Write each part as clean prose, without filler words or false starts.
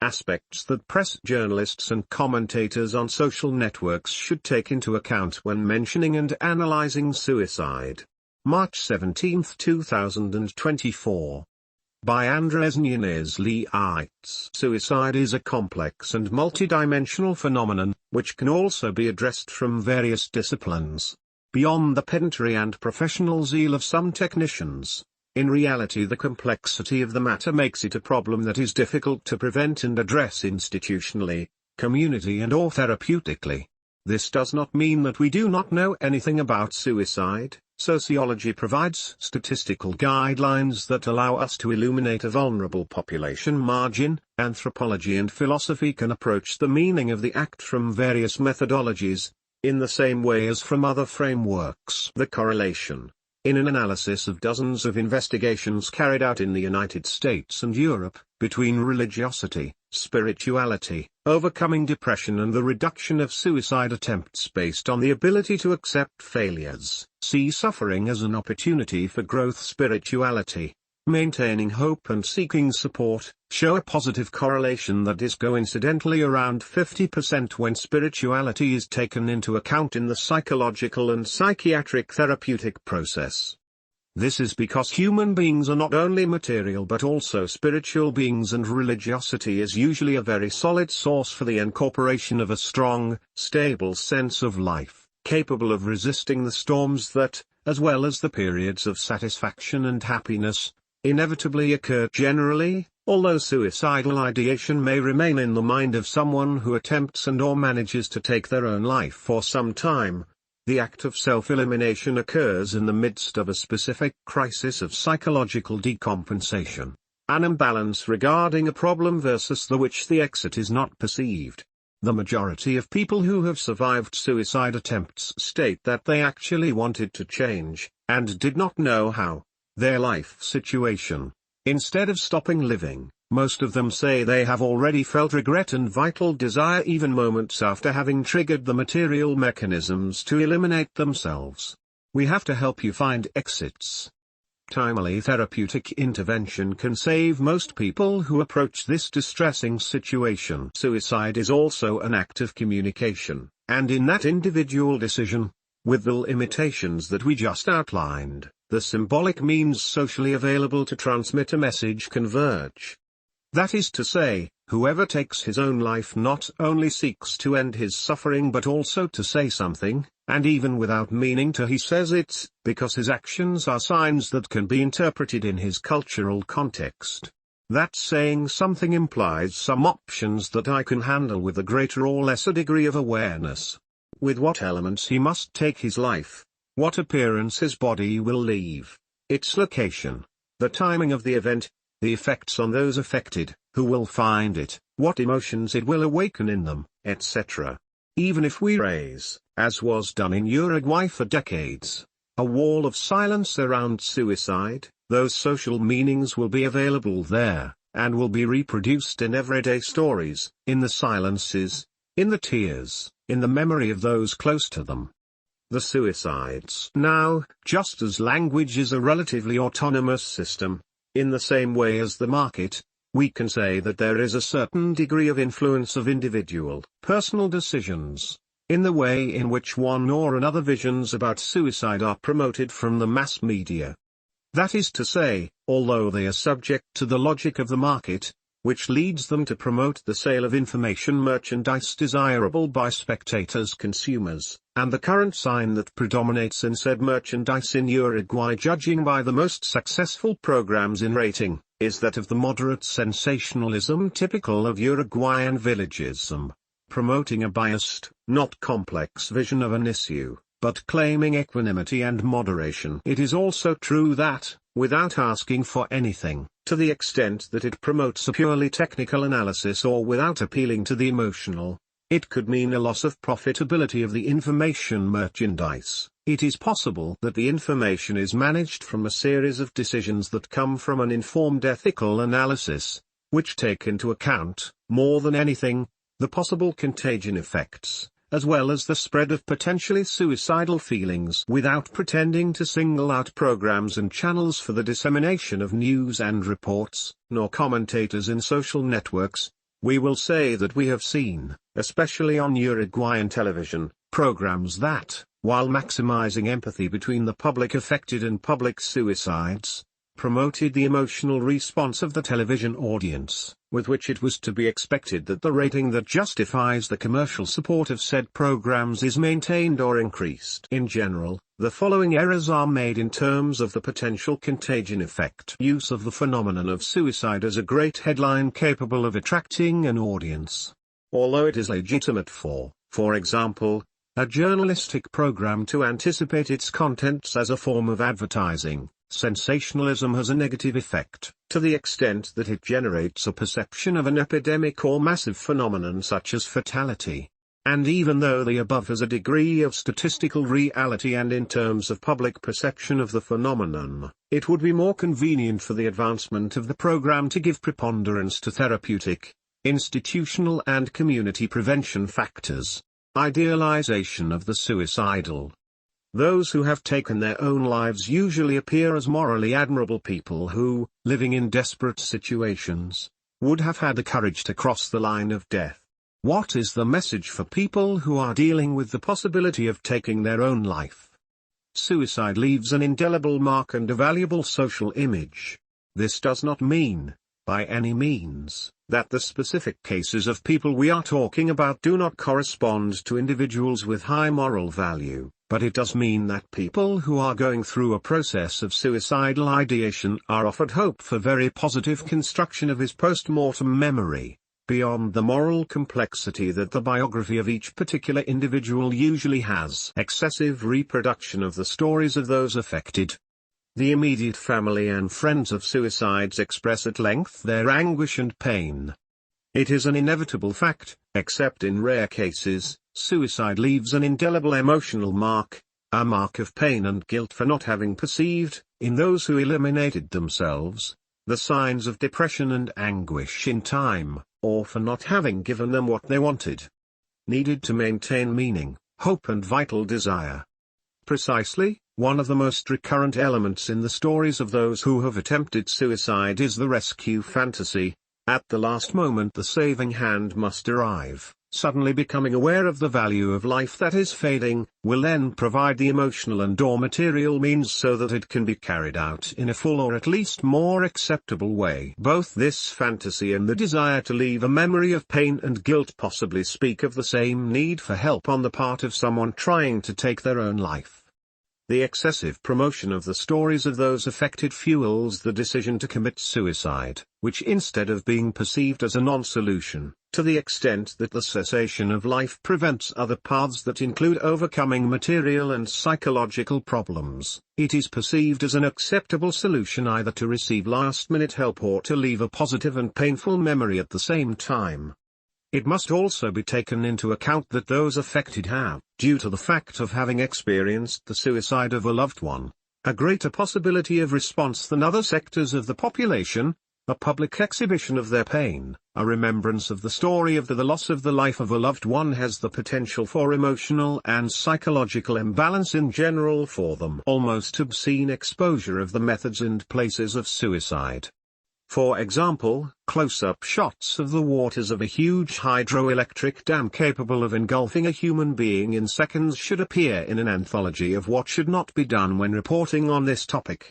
aspects that press journalists and commentators on social networks should take into account when mentioning and analyzing suicide. March 17, 2024. By Andres Nunes Leitz. Suicide is a complex and multidimensional phenomenon, which can also be addressed from various disciplines. Beyond the pedantry and professional zeal of some technicians, in reality the complexity of the matter makes it a problem that is difficult to prevent and address institutionally, community and/or therapeutically. This does not mean that we do not know anything about suicide. Sociology provides statistical guidelines that allow us to illuminate a vulnerable population margin. Anthropology and philosophy can approach the meaning of the act from various methodologies, in the same way as from other frameworks. The correlation, in an analysis of dozens of investigations carried out in the United States and Europe, between religiosity, spirituality, overcoming depression and the reduction of suicide attempts based on the ability to accept failures, see suffering as an opportunity for growth. Spirituality, maintaining hope and seeking support, show a positive correlation that is coincidentally around 50% when spirituality is taken into account in the psychological and psychiatric therapeutic process. This is because human beings are not only material but also spiritual beings, and religiosity is usually a very solid source for the incorporation of a strong, stable sense of life, capable of resisting the storms that, as well as the periods of satisfaction and happiness, inevitably occur. Generally, although suicidal ideation may remain in the mind of someone who attempts and/or manages to take their own life for some time, the act of self-elimination occurs in the midst of a specific crisis of psychological decompensation, an imbalance regarding a problem versus which the exit is not perceived. The majority of people who have survived suicide attempts state that they actually wanted to change, and did not know how. Their life situation, instead of stopping living, most of them say they have already felt regret and vital desire even moments after having triggered the material mechanisms to eliminate themselves. We have to help you find exits. Timely therapeutic intervention can save most people who approach this distressing situation. Suicide is also an act of communication, and in that individual decision, with the limitations that we just outlined, the symbolic means socially available to transmit a message converge. That is to say, whoever takes his own life not only seeks to end his suffering but also to say something, and even without meaning to he says it, because his actions are signs that can be interpreted in his cultural context. That saying something implies some options that I can handle with a greater or lesser degree of awareness. With what elements he must take his life, what appearance his body will leave, its location, the timing of the event, the effects on those affected, who will find it, what emotions it will awaken in them, etc. Even if we raise, as was done in Uruguay for decades, a wall of silence around suicide, those social meanings will be available there, and will be reproduced in everyday stories, in the silences, in the tears, in the memory of those close to them. The suicides. Now, just as language is a relatively autonomous system, in the same way as the market, we can say that there is a certain degree of influence of individual, personal decisions, in the way in which one or another visions about suicide are promoted from the mass media. That is to say, although they are subject to the logic of the market, which leads them to promote the sale of information merchandise desirable by spectators, consumers, and the current sign that predominates in said merchandise in Uruguay, judging by the most successful programs in rating, is that of the moderate sensationalism typical of Uruguayan villagism, promoting a biased, not complex vision of an issue, but claiming equanimity and moderation. It is also true that, without asking for anything, to the extent that it promotes a purely technical analysis or without appealing to the emotional, it could mean a loss of profitability of the information merchandise. It is possible that the information is managed from a series of decisions that come from an informed ethical analysis, which take into account, more than anything, the possible contagion effects, as well as the spread of potentially suicidal feelings, without pretending to single out programs and channels for the dissemination of news and reports, nor commentators in social networks, We will say that we have seen, especially on Uruguayan television, programs that, while maximizing empathy between the public affected and public suicides, promoted the emotional response of the television audience, with which it was to be expected that the rating that justifies the commercial support of said programs is maintained or increased. In general, the following errors are made in terms of the potential contagion effect. Use of the phenomenon of suicide as a great headline capable of attracting an audience. Although it is legitimate for example, a journalistic program to anticipate its contents as a form of advertising, sensationalism has a negative effect, to the extent that it generates a perception of an epidemic or massive phenomenon such as fatality. And even though the above has a degree of statistical reality and in terms of public perception of the phenomenon, it would be more convenient for the advancement of the program to give preponderance to therapeutic, institutional and community prevention factors. Idealization of the suicidal. Those who have taken their own lives usually appear as morally admirable people who, living in desperate situations, would have had the courage to cross the line of death. What is the message for people who are dealing with the possibility of taking their own life? Suicide leaves an indelible mark and a valuable social image. This does not mean, by any means, that the specific cases of people we are talking about do not correspond to individuals with high moral value. But it does mean that people who are going through a process of suicidal ideation are offered hope for very positive construction of his post-mortem memory, beyond the moral complexity that the biography of each particular individual usually has. Excessive reproduction of the stories of those affected. The immediate family and friends of suicides express at length their anguish and pain. It is an inevitable fact, except in rare cases, suicide leaves an indelible emotional mark, a mark of pain and guilt for not having perceived, in those who eliminated themselves, the signs of depression and anguish in time, or for not having given them what they wanted, needed to maintain meaning, hope and vital desire. Precisely, one of the most recurrent elements in the stories of those who have attempted suicide is the rescue fantasy. At the last moment the saving hand must arrive. Suddenly becoming aware of the value of life that is fading, will then provide the emotional and or material means so that it can be carried out in a full or at least more acceptable way. Both this fantasy and the desire to leave a memory of pain and guilt possibly speak of the same need for help on the part of someone trying to take their own life. The excessive promotion of the stories of those affected fuels the decision to commit suicide, which instead of being perceived as a non-solution, to the extent that the cessation of life prevents other paths that include overcoming material and psychological problems, it is perceived as an acceptable solution either to receive last-minute help or to leave a positive and painful memory at the same time. It must also be taken into account that those affected have, due to the fact of having experienced the suicide of a loved one, a greater possibility of response than other sectors of the population. A public exhibition of their pain, a remembrance of the story of the loss of the life of a loved one has the potential for emotional and psychological imbalance in general for them. Almost obscene exposure of the methods and places of suicide. For example, close-up shots of the waters of a huge hydroelectric dam capable of engulfing a human being in seconds should appear in an anthology of what should not be done when reporting on this topic.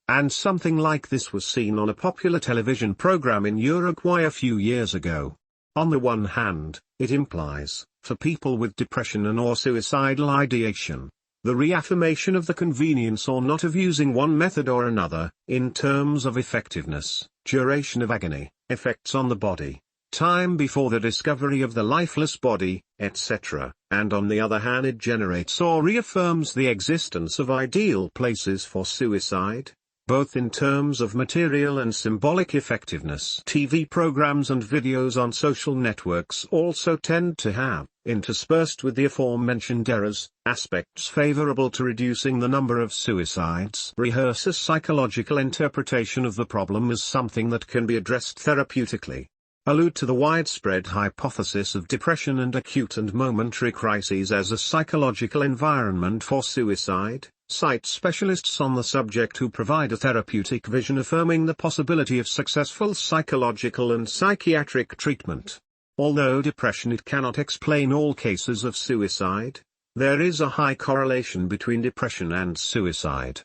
And something like this was seen on a popular television program in Uruguay a few years ago. On the one hand, it implies, for people with depression and or suicidal ideation, the reaffirmation of the convenience or not of using one method or another, in terms of effectiveness, duration of agony, effects on the body, time before the discovery of the lifeless body, etc., and on the other hand it generates or reaffirms the existence of ideal places for suicide, both in terms of material and symbolic effectiveness. TV programs and videos on social networks also tend to have, interspersed with the aforementioned errors, aspects favorable to reducing the number of suicides. Rehearse a psychological interpretation of the problem as something that can be addressed therapeutically. Allude to the widespread hypothesis of depression and acute and momentary crises as a psychological environment for suicide. cite specialists on the subject who provide a therapeutic vision affirming the possibility of successful psychological and psychiatric treatment. Although depression cannot explain all cases of suicide, there is a high correlation between depression and suicide.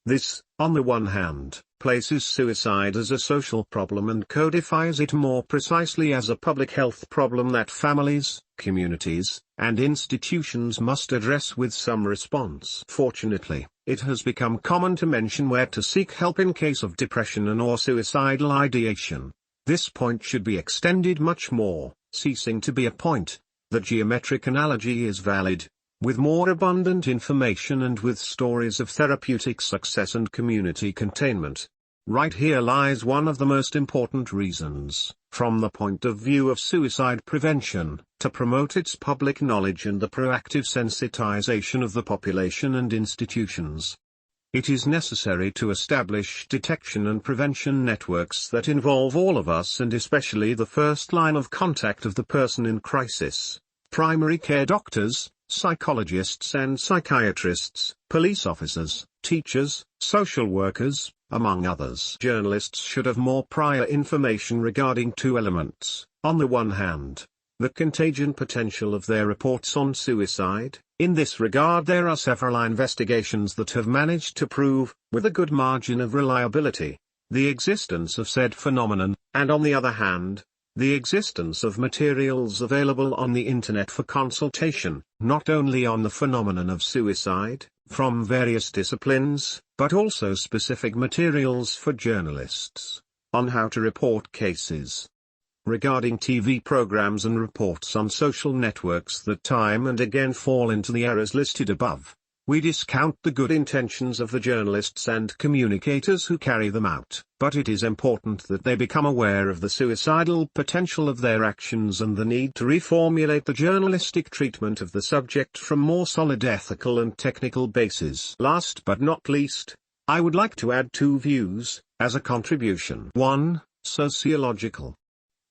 This, on the one hand, places suicide as a social problem and codifies it more precisely as a public health problem that families, communities, and institutions must address with some response. Fortunately, it has become common to mention where to seek help in case of depression and/or suicidal ideation. This point should be extended much more, ceasing to be a point. The geometric analogy is valid. With more abundant information and with stories of therapeutic success and community containment. Right here lies one of the most important reasons, from the point of view of suicide prevention, to promote its public knowledge and the proactive sensitization of the population and institutions. It is necessary to establish detection and prevention networks that involve all of us and especially the first line of contact of the person in crisis: primary care doctors, psychologists and psychiatrists, police officers, teachers, social workers, among others. Journalists should have more prior information regarding two elements: on the one hand, the contagion potential of their reports on suicide. In this regard there are several investigations that have managed to prove, with a good margin of reliability, the existence of said phenomenon, and on the other hand, the existence of materials available on the Internet for consultation, not only on the phenomenon of suicide, from various disciplines, but also specific materials for journalists, on how to report cases. Regarding TV programs and reports on social networks that time and again fall into the errors listed above, we discount the good intentions of the journalists and communicators who carry them out, but it is important that they become aware of the suicidal potential of their actions and the need to reformulate the journalistic treatment of the subject from more solid ethical and technical bases. Last but not least, I would like to add two views, as a contribution. 1. Sociological.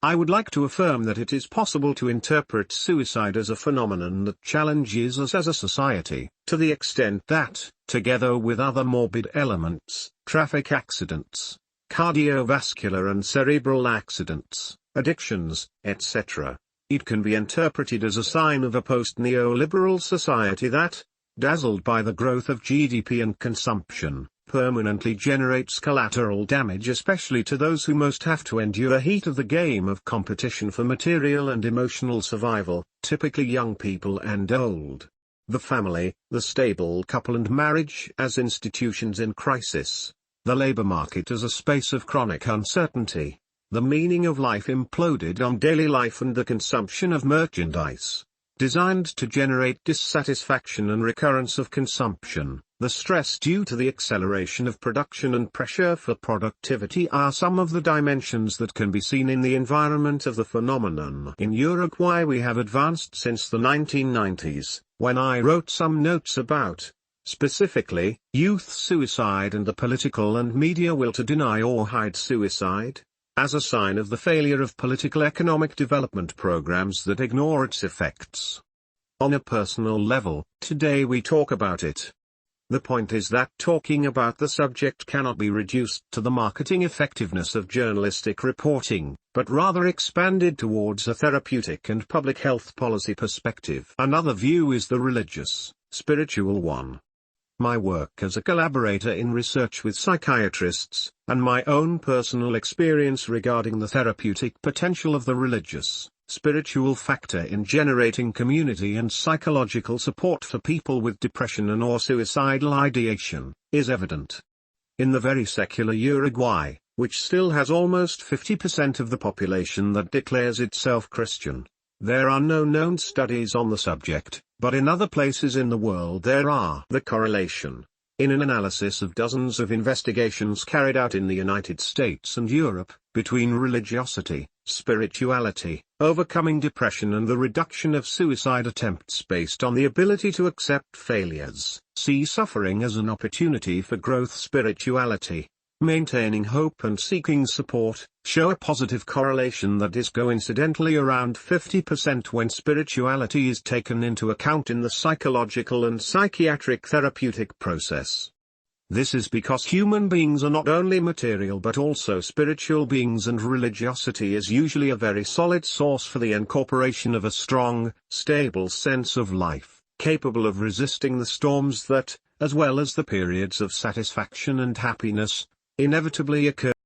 I would like to affirm that it is possible to interpret suicide as a phenomenon that challenges us as a society, to the extent that, together with other morbid elements, traffic accidents, cardiovascular and cerebral accidents, addictions, etc., it can be interpreted as a sign of a post-neoliberal society that, dazzled by the growth of GDP and consumption, permanently generates collateral damage, especially to those who most have to endure the heat of the game of competition for material and emotional survival, typically young people and old. The family, the stable couple and marriage as institutions in crisis. The labor market as a space of chronic uncertainty. The meaning of life imploded on daily life and the consumption of merchandise, designed to generate dissatisfaction and recurrence of consumption. The stress due to the acceleration of production and pressure for productivity are some of the dimensions that can be seen in the environment of the phenomenon. In Uruguay we have advanced since the 1990s, when I wrote some notes about, specifically, youth suicide and the political and media will to deny or hide suicide, as a sign of the failure of political economic development programs that ignore its effects. On a personal level, today we talk about it. The point is that talking about the subject cannot be reduced to the marketing effectiveness of journalistic reporting, but rather expanded towards a therapeutic and public health policy perspective. Another view is the religious, spiritual one. My work as a collaborator in research with psychiatrists, and my own personal experience regarding the therapeutic potential of the religious, spiritual factor in generating community and psychological support for people with depression and/or suicidal ideation, is evident. In the very secular Uruguay, which still has almost 50% of the population that declares itself Christian, there are no known studies on the subject, but in other places in the world there are. The correlation, in an analysis of dozens of investigations carried out in the United States and Europe, between religiosity, spirituality, overcoming depression and the reduction of suicide attempts based on the ability to accept failures, see suffering as an opportunity for growth. Spirituality, maintaining hope and seeking support, show a positive correlation that is coincidentally around 50% when spirituality is taken into account in the psychological and psychiatric therapeutic process. This is because human beings are not only material but also spiritual beings, and religiosity is usually a very solid source for the incorporation of a strong, stable sense of life, capable of resisting the storms that, as well as the periods of satisfaction and happiness, inevitably occur.